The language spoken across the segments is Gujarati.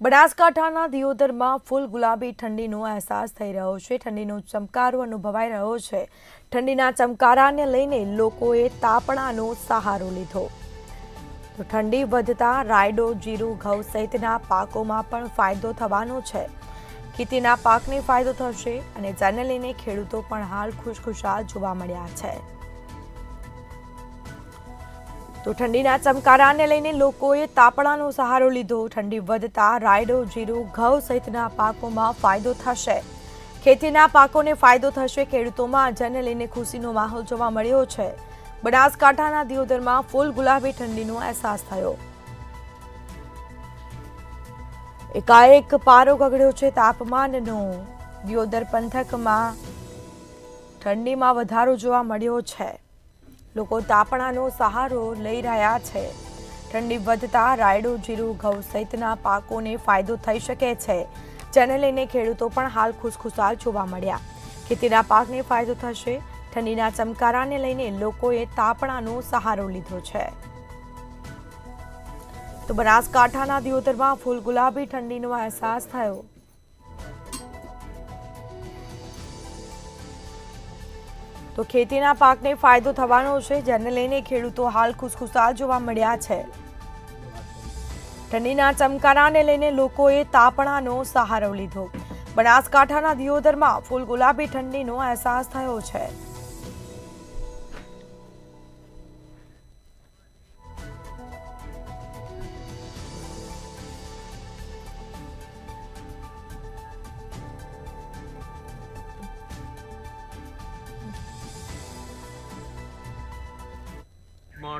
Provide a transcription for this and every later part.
બનાસકાંઠાના દિયોદરમાં ફૂલ ગુલાબી ઠંડીનો અહેસાસ થઈ રહ્યો છે। ઠંડીનો ચમકારો અનુભવાઈ રહ્યો છે। ઠંડીના ચમકારાને લઈને લોકોએ તાપણાનો સહારો લીધો। તો ઠંડી વધતા રાયડો, જીરું, ઘઉં સહિતના પાકોમાં પણ ફાયદો થવાનો છે। ખેતીના પાકને ફાયદો થશે અને જેને લઈને ખેડૂતો પણ હાલ ખુશખુશાલ જોવા મળ્યા છે। તો ઠંડીના ચમકારાને લઈને લોકોએ તાપણાનો સહારો લીધો। ઠંડી વધતા રાયડો, જીરું, ઘઉં સહિતના પાકોમાં ફાયદો થશે। ખેતીના પાકોને ફાયદો થશે। ખેડૂતોમાં જેને લઈને ખુશીનો માહોલ જોવા મળ્યો છે। બનાસકાંઠાના દિયોદરમાં ફૂલ ગુલાબી ઠંડીનો અહેસાસ થયો। એકાએક પારો ગગડ્યો છે તાપમાનનો। દિયોદર પંથકમાં ઠંડીમાં વધારો જોવા મળ્યો છે। લોકો તાપણાનો સહારો લઈ રહ્યા છે। ઠંડી વધતા રાયડો, જીરું, ઘઉં સહિતના પાકોને ફાયદો થઈ શકે છે, જેને લઈને ખેડૂતો પણ હાલ ખુશખુશાલ જોવા મળ્યા। ખેતીના પાકને ફાયદો થશે। ઠંડીના ચમકારાને લઈને લોકોએ તાપણાનો સહારો લીધો છે। તો બનાસકાંઠાના દિયોદરમાં ફૂલ ગુલાબી ઠંડીનો અહેસાસ થયો। તો ખેતીના પાકને ફાયદો થવાનો છે, જેને લઈને ખેડૂતો હાલ ખુશખુશાલ જોવા મળ્યા છે। ઠંડીના ચમકારાને લઈને લોકોએ તાપણાનો સહારો લીધો। બનાસકાંઠાના દિયોદરમાં ફૂલ ગુલાબી ઠંડીનો અહેસાસ થયો છે।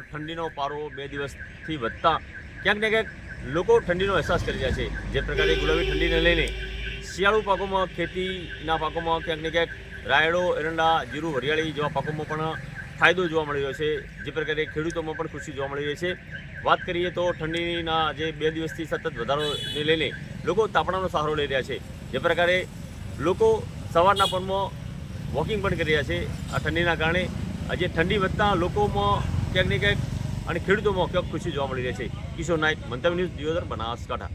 ઠંડીનો પારો 2 દિવસથી વધતા ક્યાંક ને ક્યાંક લોકો ઠંડીનો અહેસાસ કરી રહ્યા છે। જે પ્રકારે ગુલાબી ઠંડીને લઈને શિયાળુ પાકોમાં, ખેતીના પાકોમાં ક્યાંક ને ક્યાંક રાયડો, એરંડા, જીરું, વરિયાળી જેવા પાકોમાં પણ ફાયદો જોવા મળી રહ્યો છે। જે પ્રકારે ખેડૂતોમાં પણ ખુશી જોવા મળી રહી છે। વાત કરીએ તો ઠંડીના જે 2 દિવસથી સતત વધારોને લઈને લોકો તાપણાનો સહારો લઈ રહ્યા છે। જે પ્રકારે લોકો સવારના પરમાં વોકિંગ પણ કરી રહ્યા છે આ ઠંડીના કારણે। આજે ઠંડી વધતા લોકોમાં ક્યાંક ને ક્યાંક અને ખેડૂતોમાં ક્યાંક ખુશી જોવા મળી રહી છે। કિશોર નાયક, મંતવ્ય ન્યૂઝ, દિયોદર, બનાસકાંઠા।